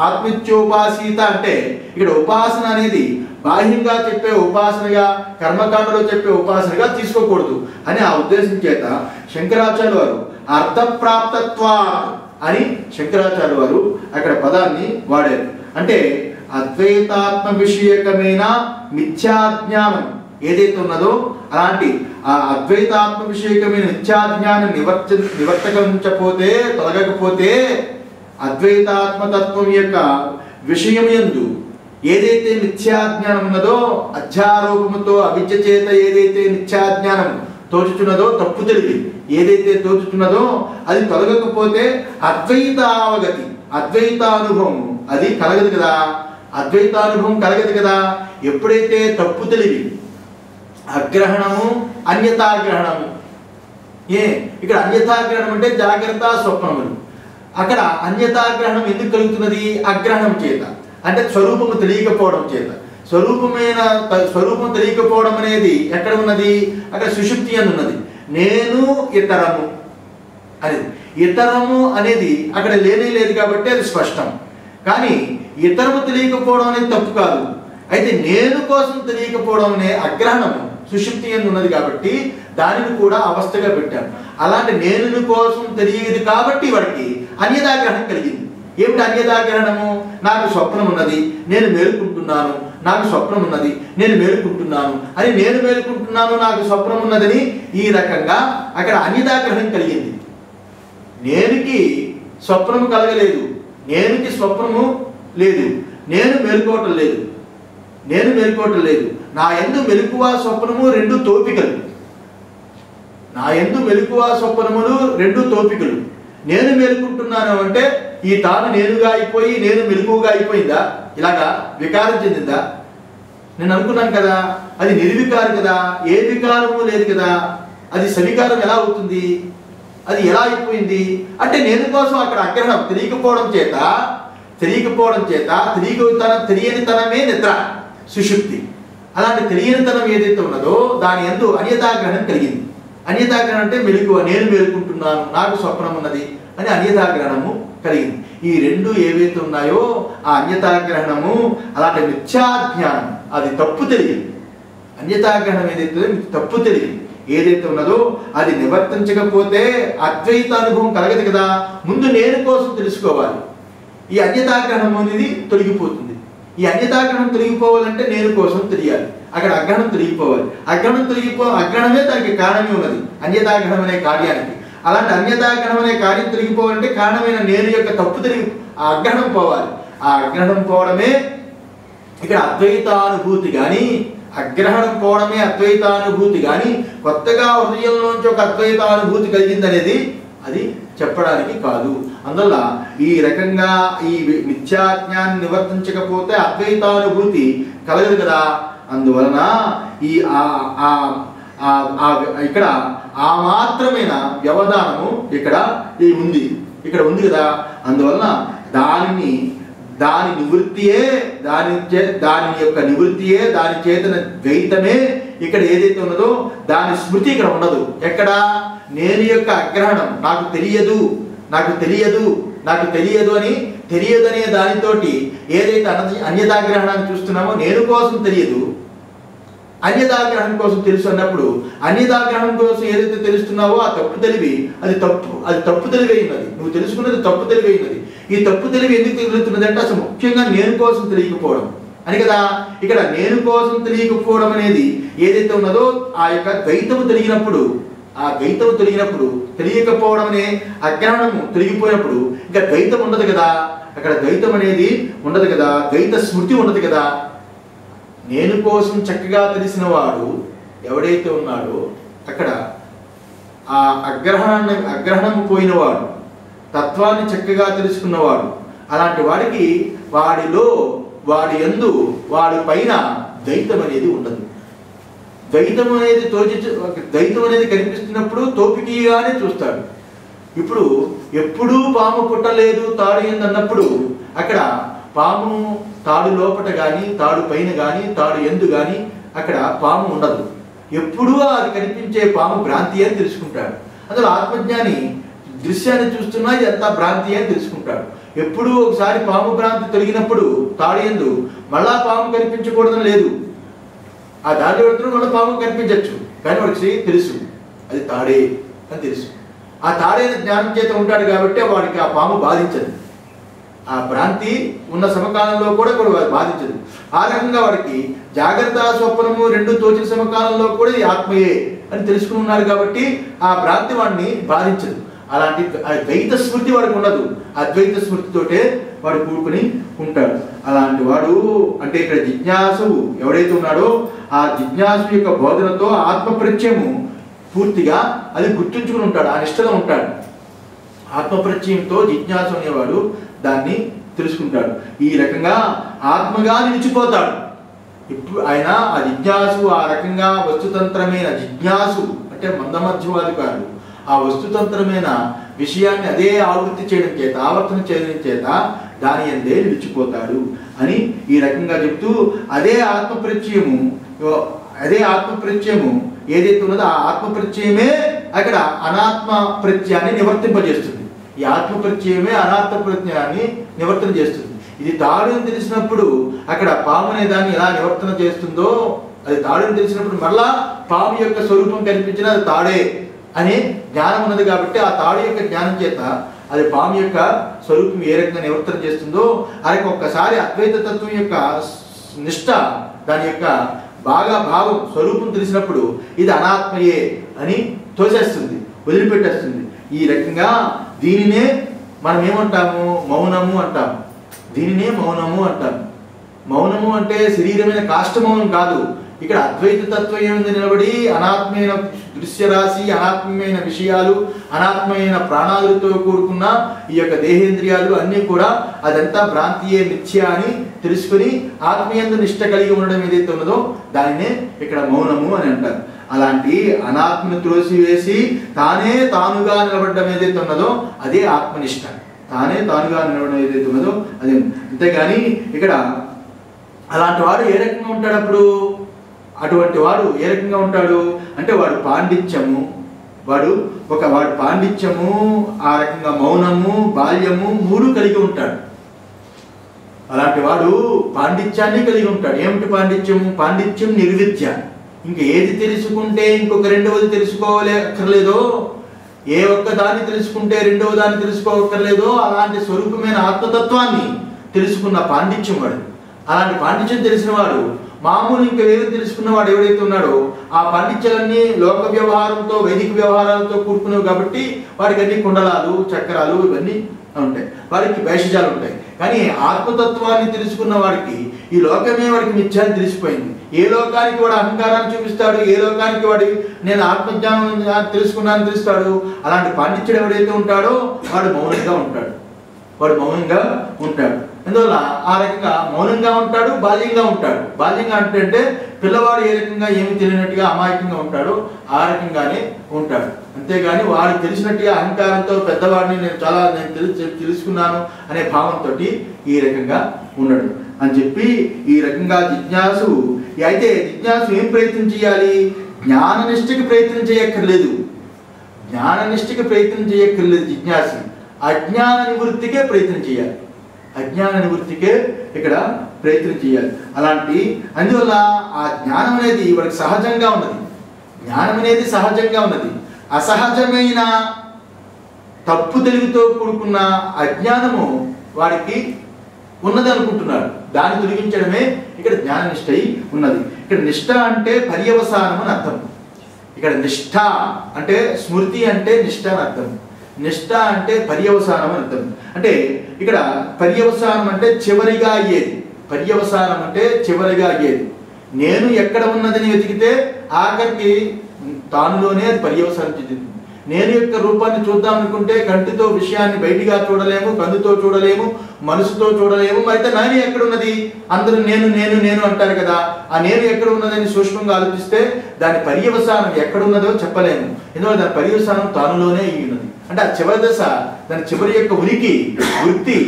ఆత్మిత్యోపాసీత అంటే ఇక్కడ ఉపాసన అనేది బాహ్యంగా చెప్పే ఉపాసనగా, కర్మకాండలో చెప్పే ఉపాసనగా తీసుకోకూడదు అని ఆ ఉద్దేశం చేత శంకరాచార్య వారు అర్థప్రాప్తత్వా అని శంకరాచార్య వారు అక్కడ పదాన్ని వాడారు. అంటే అద్వైతాత్మ విషయకమైన మిథ్యాజ్ఞానం ఏదైతే ఉన్నదో అలాంటి ఆ అద్వైతాత్మ విషయకమైన మిథ్యాజ్ఞానం నివర్తకంచపోతే, తొలగకపోతే అద్వైతాత్మతత్వం యొక్క విషయం యందు ఏదైతే మిథ్యాజ్ఞానం ఉన్నదో, అధ్యారోపముతో అవిద్య చేత ఏదైతే మిథ్యాజ్ఞానం తోచుచున్నదో, తప్పు తెలివి ఏదైతే తోచుచున్నదో అది తొలగకపోతే అద్వైతావగతి, అద్వైతానుభవం అది కలగదు కదా. అద్వైతానుభవం కలగదు కదా. ఎప్పుడైతే తప్పు తెలివి, అగ్రహణము, అన్యతాగ్రహణము. ఇక్కడ అన్యతాగ్రహణం అంటే జాగ్రత్త స్వప్నములు. అక్కడ అన్యతాగ్రహణం ఎందుకు కలుగుతున్నది? అగ్రహణం చేత, అంటే స్వరూపము తెలియకపోవడం చేత. స్వరూపం తెలియకపోవడం అనేది ఎక్కడ ఉన్నది? అక్కడ సుషుప్తి అని ఉన్నది. నేను ఇతరము అనేది, ఇతరము అనేది అక్కడ లేనే లేదు కాబట్టి అది స్పష్టం. కానీ ఇతరము తెలియకపోవడం అనేది తప్పు కాదు. అయితే నేను కోసం తెలియకపోవడం అనే అగ్రహణము సుషుప్తి అని ఉన్నది కాబట్టి దానిని కూడా అవస్థగా పెట్టాను. అలాంటి నేను కోసం తెలియదు కాబట్టి వాడికి అన్యదాగ్రహణం కలిగింది. ఏమిటి అన్యదాగ్రహణము? నాకు స్వప్నం ఉన్నది, నేను మేలుకుంటున్నాను, నాకు స్వప్నం ఉన్నది, నేను మేలుకుంటున్నాను అని, నేను మేలుకుంటున్నాను, నాకు స్వప్నం ఉన్నదని ఈ రకంగా అక్కడ అన్యదాగ్రహణం కలిగింది. నేనుకి స్వప్నము కలగలేదు, నేనుకి స్వప్నము లేదు, నేను మేలుకోవటం లేదు, నేను మేలుకోవటం లేదు. నా యందు మెలకువ స్వప్నము రెండు తోపికలు, నా యందు మెలకువ స్వప్నములు రెండు తోపికలు. నేను మేలుకుంటున్నాను అంటే ఈ తాను నేనుగా అయిపోయి నేను మెలకువగా అయిపోయిందా? ఇలాగా వికారం చెందిందా? నేను అనుకున్నాను కదా అది నిర్వికారం కదా, ఏ వికారము లేదు కదా, అది సవికారం ఎలా అవుతుంది? అది ఎలా అయిపోయింది అంటే నేను కోసం అక్కడ అగ్రహం తెలియకపోవడం చేత తెలియనితనమే నిద్ర, సుషుప్తి. అలాంటి తెలియనితనం ఏదైతే ఉన్నదో దాని యందు అన్యతాగ్రహణం కలిగింది. అన్యతాగ్రహణం అంటే మెలకువ, నేను మేలుకుంటున్నాను, నాకు స్వప్నం ఉన్నది అని అన్యతాగ్రహణము కలిగింది. ఈ రెండు ఏవైతే ఉన్నాయో ఆ అన్యతాగ్రహణము అలాంటి మిథ్యాజ్ఞానం, అది తప్పు తెలియదు. అన్యతాగ్రహణం ఏదైతే తప్పు తెలియదు ఏదైతే ఉన్నదో అది నివర్తించకపోతే అద్వైత అనుభవం కలగదు కదా. ముందు నేను కోసం తెలుసుకోవాలి. ఈ అన్యతాగ్రహణం అనేది తొలగిపోతుంది. ఈ అన్యతాగ్రహణం తొలగిపోవాలంటే నేను కోసం తెలియాలి. అక్కడ అగ్రహణం తొలగిపోవాలి. అగ్రహణమే దానికి కారణమే ఉన్నది అన్యతాగ్రహణం అనే కార్యానికి. అలాంటి అన్యతాగ్రహణం అనే కార్యం తొలగిపోవాలంటే కారణమైన నేను యొక్క తప్పు ఆ అగ్రహణం పోవాలి. ఆ అగ్రహణం పోవడమే ఇక్కడ అద్వైతానుభూతి. కానీ అగ్రహణం పోవడమే అద్వైతానుభూతి. కానీ కొత్తగా హృదయంలోంచి ఒక అద్వైతానుభూతి కలిగింది అనేది అది చెప్పడానికి కాదు. అందువల్ల ఈ రకంగా ఈ మిథ్యాజ్ఞాన్ని నివర్తించకపోతే అద్వైతానుభూతి కలగదు కదా. అందువలన ఈ ఇక్కడ ఆ మాత్రమైన వ్యవధానము ఇక్కడ ఉంది కదా. అందువలన దాని నివృత్తియే దాని యొక్క నివృత్తియే దాని చేతన ద్వైతమే ఇక్కడ ఏదైతే ఉన్నదో దాని స్మృతి ఇక్కడ ఉండదు. ఎక్కడ నేను యొక్క అగ్రహణం నాకు తెలియదు అని తెలియదనే దానితోటి ఏదైతే అన్యదాగ్రహణాన్ని చూస్తున్నామో నేను కోసం తెలియదు, అన్యదాగ్రహణం కోసం తెలుసు అన్నప్పుడు అన్యదాగ్రహణం కోసం ఏదైతే తెలుస్తున్నావో ఆ తప్పు తెలివి అది తప్పు తెలివి అయినది. నువ్వు తెలుసుకున్నది తప్పు తెలివి అయినది. ఈ తప్పు తెలివి ఎందుకు తెలుస్తున్నది అంటే అసలు ముఖ్యంగా నేను కోసం తెలియకపోవడం అని కదా. ఇక్కడ నేను కోసం తెలియకపోవడం అనేది ఏదైతే ఉన్నదో ఆ యొక్క ద్వైతము తెలియనప్పుడు తెలియకపోవడం అనే అజ్ఞానము తొలగిపోయినప్పుడు ఇంకా ద్వైతం ఉండదు కదా. అక్కడ ద్వైతం అనేది ఉండదు కదా, ద్వైత స్మృతి ఉండదు కదా. నేను కోసం చక్కగా తెలిసిన వాడు ఎవడైతే ఉన్నాడో అక్కడ ఆ అగ్రహణము పోయినవాడు, తత్వాన్ని చక్కగా తెలుసుకున్నవాడు, అలాంటి వాడికి వాడి పైన ద్వైతం అనేది ఉండదు. ద్వైతం అనేది కనిపిస్తున్నప్పుడు తోపికీగానే చూస్తాడు. ఇప్పుడు ఎప్పుడూ పాము పుట్టలేదు తాడు ఏందన్నప్పుడు అక్కడ పాము తాడు లోపట కానీ తాడు పైన కానీ తాడు ఎందు కానీ అక్కడ పాము ఉండదు. ఎప్పుడూ అది కనిపించే పాము భ్రాంతి అని తెలుసుకుంటాడు. అందులో ఆత్మజ్ఞాని దృశ్యాన్ని చూస్తున్నా ఇది అంతా భ్రాంతి అని తెలుసుకుంటాడు. ఎప్పుడూ ఒకసారి పాము భ్రాంతి తొలగినప్పుడు తాడు ఎందు మళ్ళా పాము కనిపించకూడదని లేదు. ఆ దాడి పెడుతున్న మళ్ళీ పాము కనిపించవచ్చు, కానీ వాడికి తెలుసు అది తాడే అని తెలుసు. ఆ తాడైన జ్ఞానం చేత ఉంటాడు కాబట్టి వాడికి ఆ పాము బాధించదు. ఆ భ్రాంతి ఉన్న సమకాలంలో కూడా బాధించదు. ఆ రకంగా వాడికి జాగ్రత్త స్వప్నము రెండు తోచిన సమకాలంలో కూడా ఇది ఆత్మయే అని తెలుసుకుని ఉన్నారు కాబట్టి ఆ భ్రాంతి వాడిని బాధించదు. అలాంటి ద్వైత స్మృతి వాడికి ఉండదు. అద్వైత స్మృతితోటే వాడు కూడుకుని ఉంటాడు. అలాంటి వాడు అంటే ఇక్కడ జిజ్ఞాసు ఎవడైతే ఉన్నాడో ఆ జిజ్ఞాసు యొక్క బోధనతో ఆత్మప్రత్యయము పూర్తిగా అది గుర్తుంచుకుని ఉంటాడు, ఆ నిష్టలో ఉంటాడు. ఆత్మప్రత్యయంతో జిజ్ఞాసు అనేవాడు దాన్ని తెలుసుకుంటాడు. ఈ రకంగా ఆత్మగా నిలిచిపోతాడు. ఇప్పుడు ఆయన ఆ జిజ్ఞాసు ఆ రకంగా వస్తుతంత్రమైన జిజ్ఞాసు అంటే మందమధ్యవాది కాదు, ఆ వస్తుతంత్రమైన విషయాన్ని అదే ఆవృత్తి చేయడం చేత ఆవర్తన చేయడం చేత దాని అందే నిలిచిపోతాడు అని ఈ రకంగా చెప్తూ అదే ఆత్మప్రత్యయము ఏదైతే ఉన్నదో ఆ ఆత్మప్రత్యయమే అక్కడ అనాత్మ ప్రత్యయాన్ని నివర్తింపజేస్తుంది. ఈ ఆత్మప్రత్యయమే అనాత్మ ప్రత్యయాన్ని నివర్తన చేస్తుంది. ఇది తాడుని తెలిసినప్పుడు అక్కడ పాము అనే దాన్ని ఎలా నివర్తన చేస్తుందో అది తాడుని తెలిసినప్పుడు మళ్ళా పాము యొక్క స్వరూపం కనిపించిన అది తాడే అనే జ్ఞానం ఉన్నది కాబట్టి ఆ తాడు యొక్క జ్ఞానం చేత అది పాము యొక్క స్వరూపం ఏ రకంగా నివర్తన చేస్తుందో అది ఒక్కసారి అద్వైత తత్వం యొక్క నిష్ట దాని యొక్క బాగా భావం స్వరూపం తెలిసినప్పుడు ఇది అనాత్మయే అని తోసేస్తుంది, వదిలిపెట్టేస్తుంది. ఈ రకంగా దీనినే మనం ఏమంటాము మౌనము అంటాము. దీనినే మౌనము అంటాము. మౌనము అంటే శరీరమైన కాష్టమౌనం కాదు. ఇక్కడ అద్వైత తత్వం ఏముంది నిలబడి అనాత్మైన దృశ్యరాశి, అనాత్మమైన విషయాలు, అనాత్మమైన ప్రాణాలతో కూడుకున్న ఈ యొక్క దేహేంద్రియాలు అన్నీ కూడా అదంతా భ్రాంతియే మిథ్య అని తెలుసుకుని ఆత్మీయందు నిష్ట కలిగి ఉండడం ఏదైతే ఉన్నదో దానినే ఇక్కడ మౌనము అని అంటారు. అలాంటి అనాత్మను త్రోసివేసి తానే తానుగా నిలబడడం ఏదైతే ఉన్నదో అదే ఆత్మనిష్ట. తానే తానుగా నిలబడడం ఏదైతే ఉన్నదో అదే. అంతేగాని ఇక్కడ అలాంటి వాడు ఏ రకంగా ఉంటాడు? అప్పుడు అటువంటి వాడు ఏ రకంగా ఉంటాడు అంటే వాడు పాండిత్యము ఆ రకంగా మౌనము, బాల్యము మూడు కలిగి ఉంటాడు. అలాంటి వాడు పాండిత్యాన్ని కలిగి ఉంటాడు. ఏమిటి పాండిత్యము? పాండిత్యం నిర్విద్య. ఇంక ఏది తెలుసుకుంటే ఇంకొక రెండవది తెలుసుకోవాలి అక్కర్లేదో, ఏ ఒక్క దాన్ని తెలుసుకుంటే రెండవ దాన్ని తెలుసుకోవక్కర్లేదో అలాంటి స్వరూపమైన ఆత్మతత్వాన్ని తెలుసుకున్న పాండిత్యం వాడు. అలాంటి పాండిత్యం తెలిసిన వాడు మామూలు ఇంకా వేరే తెలుసుకున్నవాడు ఎవడైతే ఉన్నాడో ఆ పాండిత్యాలన్నీ లోక వ్యవహారంతో వైదిక వ్యవహారాలతో కూడుకునేవి కాబట్టి వాడికి అన్ని కుండలాలు, చక్రాలు ఇవన్నీ ఉంటాయి. వాడికి భేషజాలు ఉంటాయి. కానీ ఆత్మతత్వాన్ని తెలుసుకున్న వాడికి ఈ లోకమే వాడికి మిథ్యాన్ని తెలిసిపోయింది. ఏ లోకానికి వాడు అహంకారాన్ని చూపిస్తాడు, ఏ లోకానికి వాడి నేను ఆత్మజ్ఞానం తెలుసుకున్నాను తెలుస్తాడు. అలాంటి పాండిత్యుడు ఎవడైతే ఉంటాడో వాడు మౌనంగా ఉంటాడు, వాడు మౌనంగా ఉంటాడు. అందువల్ల ఆ రకంగా మౌనంగా ఉంటాడు, బాల్యంగా ఉంటాడు. బాల్యంగా అంటే పిల్లవాడు ఏ రకంగా ఏమి తెలియనట్టుగా అమాయకంగా ఉంటాడో ఆ రకంగానే ఉంటాడు. అంతేగాని వాడికి తెలిసినట్టుగా అహంకారంతో పెద్దవాడిని నేను తెలుసుకున్నాను అనే భావంతో ఈ రకంగా ఉండడు అని చెప్పి ఈ రకంగా జిజ్ఞాసు అయితే జిజ్ఞాసు ఏం ప్రయత్నం చేయాలి? జ్ఞాననిష్టకి ప్రయత్నం చేయక్కర్లేదు, జ్ఞాననిష్టకి ప్రయత్నం చేయక్కర్లేదు. జిజ్ఞాసి అజ్ఞాన నివృత్తికే ప్రయత్నం చేయాలి, అజ్ఞాన నివృత్తికే ఇక్కడ ప్రయత్నం చేయాలి. అందువల్ల ఆ జ్ఞానం అనేది వాడికి సహజంగా ఉన్నది, జ్ఞానం అనేది సహజంగా ఉన్నది. అసహజమైన తప్పు తెలివితో కూడుకున్న అజ్ఞానము వాడికి ఉన్నది అనుకుంటున్నాడు. దాన్ని తొలగించడమే ఇక్కడ జ్ఞాన నిష్ఠ ఉన్నది. ఇక్కడ నిష్ఠ అంటే పర్యవసానం అని అర్థం. ఇక్కడ నిష్ఠ అంటే స్మృతి అంటే నిష్ఠ అని అర్థం. నిష్ఠ అంటే పర్యవసానం అని అర్థం. అంటే ఇక్కడ పర్యవసానం అంటే చివరిగా అయ్యేది, పర్యవసానం అంటే చివరిగా అయ్యేది. నేను ఎక్కడ ఉన్నదని వెతికితే ఆఖరికి తానులోనే అది పర్యవసానం చెందింది. నేను యొక్క రూపాన్ని చూద్దాం అనుకుంటే కంటితో విషయాన్ని బయటిగా చూడలేము, కన్నుతో చూడలేము, మనసుతో చూడలేము. అయితే నేను ఎక్కడ ఉన్నది? అందరూ నేను నేను నేను అంటారు కదా, ఆ నేను ఎక్కడ ఉన్నదని సూక్ష్మంగా ఆలోచిస్తే దాని పర్యవసానం ఎక్కడున్నదో చెప్పలేము. ఎందుకంటే దాని పర్యవసానం తానులోనే అయి ఉన్నది. అంటే ఆ చివరి దశ, దాని చివరి యొక్క వృత్తి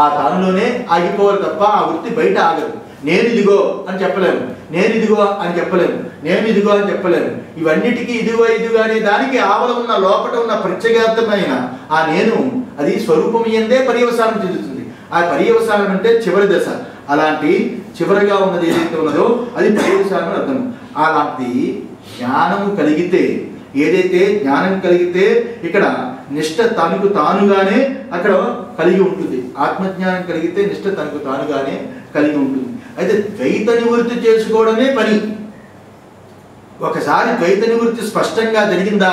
ఆ తానులోనే ఆగిపోవాలి తప్ప ఆ వృత్తి బయట ఆగదు. నేను ఇదిగో అని చెప్పలేము, నేను ఇదిగో అని చెప్పలేము, నేను ఇదిగో అని చెప్పలేము. ఇవన్నిటికీ ఇదిగో ఇదిగో అనే దానికి ఆవల ఉన్న లోపల ఉన్న ప్రత్యేకమైన ఆ నేను అది స్వరూపం ఎందే పర్యవసానం చెందుతుంది. ఆ పర్యవసానం అంటే చివరి దశ. అలాంటి చివరిగా ఉన్నది ఏదైతే ఉన్నదో అది పర్యవసానం అర్థం. అలాంటి జ్ఞానము కలిగితే, ఏదైతే జ్ఞానం కలిగితే ఇక్కడ నిష్ఠ తనకు తానుగానే అక్కడ కలిగి ఉంటుంది. ఆత్మజ్ఞానం కలిగితే నిష్ఠ తనకు తానుగానే కలిగి ఉంటుంది. అయితే ద్వైత నివృత్తి చేసుకోవడమే పని. ఒకసారి ద్వైత నివృత్తి స్పష్టంగా జరిగిందా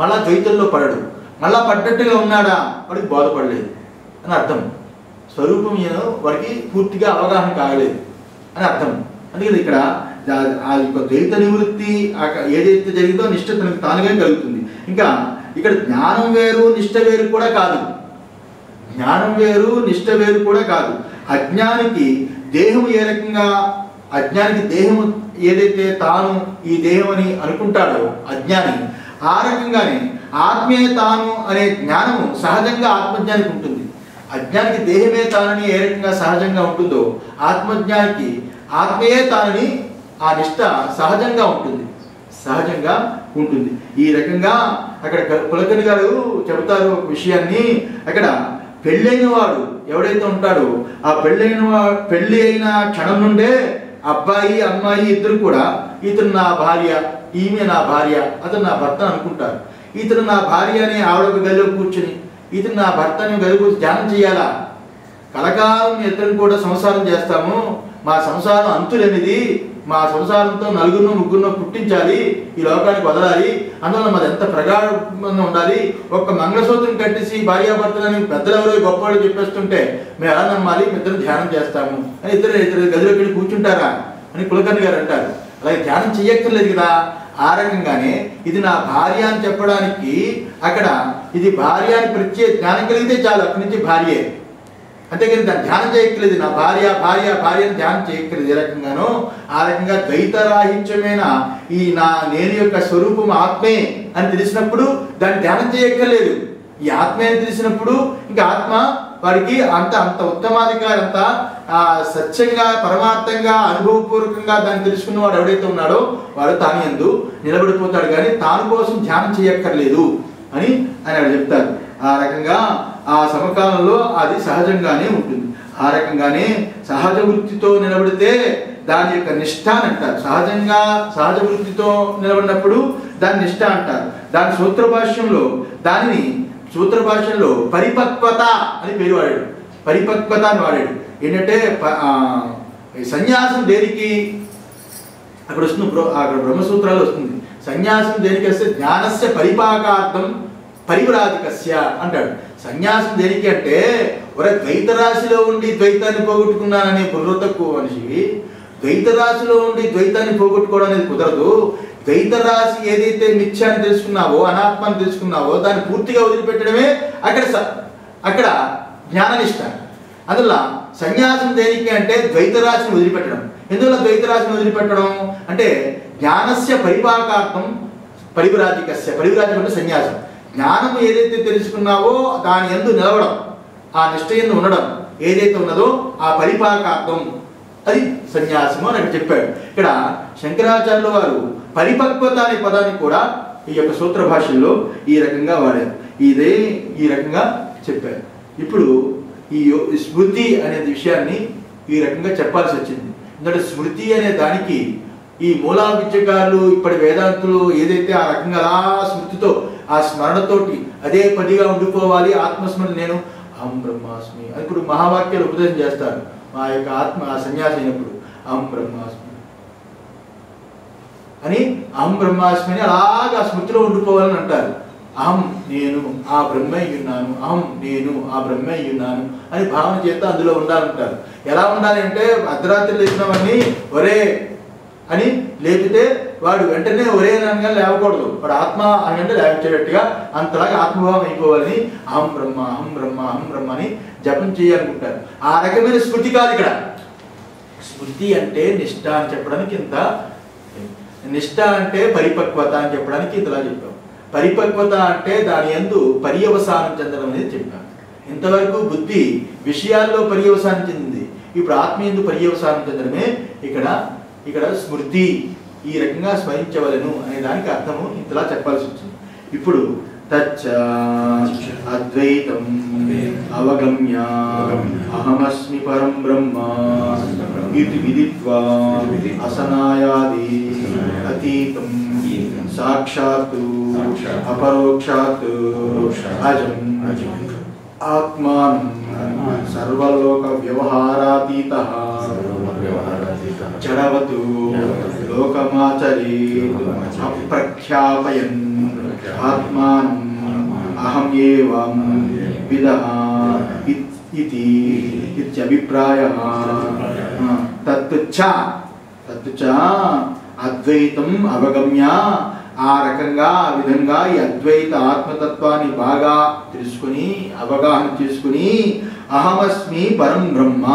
మళ్ళా ద్వైతంలో పడడు, మళ్ళా పడ్డట్టుగా ఉన్నాడా వాడికి బోధపడలేదు అని అర్థం. స్వరూపం వాడికి పూర్తిగా అవగాహన కాగలేదు అని అర్థం. అందుకని ఇక్కడ ఆ యొక్క ద్వైత నివృత్తి ఏదైతే జరిగిందో నిష్ఠ తనకు తానుగా కలుగుతుంది. ఇంకా ఇక్కడ జ్ఞానం వేరు నిష్ఠ వేరు కూడా కాదు, జ్ఞానం వేరు నిష్ఠ వేరు కూడా కాదు. అజ్ఞానికి దేహం ఏ రకంగా, అజ్ఞానికి దేహము ఏదైతే తాను ఈ దేహం అని అనుకుంటాడో అజ్ఞాని, ఆ రకంగానే ఆత్మే తాను అనే జ్ఞానము సహజంగా ఆత్మజ్ఞానికి ఉంటుంది. అజ్ఞానికి దేహమే తానని ఏ రకంగా సహజంగా ఉంటుందో ఆత్మజ్ఞానికి ఆత్మయే తానని ఆ నిష్ఠ సహజంగా ఉంటుంది, సహజంగా ఉంటుంది. ఈ రకంగా అక్కడ కులకర్ణి గారు చెబుతారు ఒక విషయాన్ని. అక్కడ పెళ్ళైన వాడు ఎవడైతే ఉంటాడో ఆ పెళ్ళి అయిన క్షణం నుండే అబ్బాయి అమ్మాయి ఇద్దరు కూడా ఇతను నా భార్య, ఈమె నా భార్య, అతను నా భర్త అనుకుంటారు. ఇతను నా భార్య అని ఆవిడ ఒక గదిలో కూర్చుని ఇతను నా భర్త అని గదిలో ధ్యానం చేయాలా? కలకాలం ఇద్దరు కూడా సంసారం చేస్తాము, మా సంసారం అంతులేనిది, మా సంసారంతో నలుగురినో ముగ్గురినో పుట్టించాలి, ఈ లోకానికి వదలాలి, అందువల్ల మాది ఎంత ప్రగాఢంగా ఉండాలి. ఒక్క మంగళసూత్రం కట్టేసి భార్యాభర్తలని పెద్దలు ఎవరో గొప్పవాళ్ళు చెప్పేస్తుంటే మేము ఎలా నమ్మాలి, ఇద్దరు ధ్యానం చేస్తాము అని ఇద్దరు గదిలోకి వెళ్ళి కూర్చుంటారా అని కులకర్ణి గారు అంటారు. అలాగే ధ్యానం చెయ్యక్కర్లేదు కదా. ఆ రకంగానే ఇది నా భార్య అని చెప్పడానికి అక్కడ ఇది భార్య అని ప్రత్యేక జ్ఞానం కలిగితే చాలు, అక్కడి నుంచి భార్యే. అంతేకాని దాన్ని ధ్యానం చేయక్కర్లేదు, నా భార్య భార్య భార్య అని ధ్యానం చేయక్కర్లేదు. ఏ రకంగానో ఆ రకంగా ద్వైతరాహిత్యమైన ఈ నేను యొక్క స్వరూపం ఆత్మే అని తెలిసినప్పుడు దాన్ని ధ్యానం చేయక్కర్లేదు. ఈ ఆత్మే అని తెలిసినప్పుడు ఇంకా ఆత్మ వాడికి అంత ఉత్తమాధికారి, అంత సత్యంగా పరమార్థంగా అనుభవపూర్వకంగా దాన్ని తెలుసుకున్నవాడు ఎవడైతే ఉన్నాడో వాడు తాను యందు నిలబడిపోతాడు. కానీ తాను కోసం ధ్యానం చేయక్కర్లేదు అని ఆయన చెప్తారు. ఆ రకంగా ఆ సమకాలంలో అది సహజంగానే ఉంటుంది. ఆ రకంగానే సహజ వృత్తితో నిలబడితే దాని యొక్క నిష్ఠ అని అంటారు. సహజ వృత్తితో నిలబడినప్పుడు దాన్ని నిష్ఠ అంటారు. దాని సూత్ర భాషలో పరిపక్వత అని పేరు వాడాడు. పరిపక్వత అని వాడాడు. ఏంటంటే సన్యాసం దేనికి అక్కడ వస్తుంది, అక్కడ బ్రహ్మసూత్రాలు వస్తుంది. సన్యాసం దేనికి వస్తే జ్ఞానస్య పరిపాకార్థం పరివ్రాజికస్య అంటాడు. సన్యాసం దేనికి అంటే ఒరే ద్వైతరాశిలో ఉండి ద్వైతాన్ని పోగొట్టుకున్నాననే బుర్ర తక్కువ మనిషివి ద్వైతరాశిలో ఉండి ద్వైతాన్ని పోగొట్టుకోవడం అనేది కుదరదు. ద్వైతరాశి ఏదైతే మిథ్యాన్ని తెలుసుకున్నావో అనాత్మాన్ని తెలుసుకున్నావో దాన్ని పూర్తిగా వదిలిపెట్టడమే అక్కడ జ్ఞాననిష్ట. అందువల్ల సన్యాసం దేనికి అంటే ద్వైతరాశిని వదిలిపెట్టడం. ఎందువల్ల ద్వైతరాశిని వదిలిపెట్టడం అంటే జ్ఞానస్య పరిపాకార్థం పరివ్రాజికస్య. పరివ్రాజకం అంటే సన్యాసం. జ్ఞానం ఏదైతే తెలుసుకున్నావో దాని యందు నిలవడం, ఆ నిష్ట యందు ఉండడం ఏదైతే ఉన్నదో ఆ పరిపాకార్థం అది సన్యాసము అని అక్కడ చెప్పాడు. ఇక్కడ శంకరాచార్యుల వారు పరిపక్వత అనే పదాన్ని కూడా ఈ యొక్క సూత్ర భాషల్లో ఈ రకంగా వాడారు. ఈ రకంగా చెప్పారు. ఇప్పుడు ఈ స్మృతి అనే విషయాన్ని ఈ రకంగా చెప్పాల్సి వచ్చింది. ఎందుకంటే స్మృతి అనే దానికి ఈ మూలా విద్యకారులు ఇప్పటి వేదాంతులు ఏదైతే ఆ రకంగా అలా స్మృతితో ఆ స్మరణతోటి అదే పదిగా ఉండిపోవాలి ఆత్మస్మరణ నేను అహం బ్రహ్మాస్మి అని ఇప్పుడు మహావాక్యాలు ఉపదేశం చేస్తారు. మా యొక్క ఆత్మ ఆ సన్యాసి అయినప్పుడు అహం బ్రహ్మాస్మి అని అహం బ్రహ్మాస్మి అని అలాగా స్మృతిలో ఉండిపోవాలని అంటారు. అహం నేను ఆ బ్రహ్మయ్యున్నాను, అహం నేను ఆ బ్రహ్మయ్యున్నాను అని భావన చేత అందులో ఉండాలంటారు. ఎలా ఉండాలి అంటే అర్ధరాత్రి లేచినవన్నీ ఒరే అని లేపితే వాడు వెంటనే ఒరే అనగా లేవకూడదు. వాడు ఆత్మ అని అంటే లేవచ్చేటట్టుగా అంతలాగా ఆత్మభావం అయిపోవాలని అహం బ్రహ్మ అహం బ్రహ్మ అహం బ్రహ్మ అని జపం చేయాలనుకుంటారు. ఆ రకమైన స్మృతి కాదు ఇక్కడ. స్మృతి అంటే నిష్ఠ అని చెప్పడానికి ఇంత, నిష్ఠ అంటే పరిపక్వత అని చెప్పడానికి ఇంతలా చెప్పాం. పరిపక్వత అంటే దాని యందు పర్యవసానం చెందడం అనేది చెప్పాం. ఇంతవరకు బుద్ధి విషయాల్లో పర్యవసానం చెందింది. ఇప్పుడు ఆత్మ యందు పర్యవసానం చెందడమే ఇక్కడ స్మృతి. ఈ రకంగా స్మరించవలను అనే దానికి అర్థము ఇంతలా చెప్పాల్సి వచ్చింది. ఇప్పుడు తచ్చ అద్వైతం అవగమ్య అహమస్మి పరం బ్రహ్మ ఇది విదిత్వా అసనాయాది అతీతం సాక్షాత్ అపరోక్షాత్ అజం ఆత్మానం సర్వలోక వ్యవహారాతీతః జడవతు లోకమాచరే అప్రఖ్యాపయన్ ఆత్మానం అహం ఏవం విదః ఇతి ఇత్యభిప్రాయః. తత్తు చ అద్వైతం అవగమ్య ఆ రకంగా ఆ విధంగా ఈ అద్వైత ఆత్మతత్వాన్ని బాగా తెలుసుకుని అవగాహన చేసుకుని అహమస్మి పరం బ్రహ్మ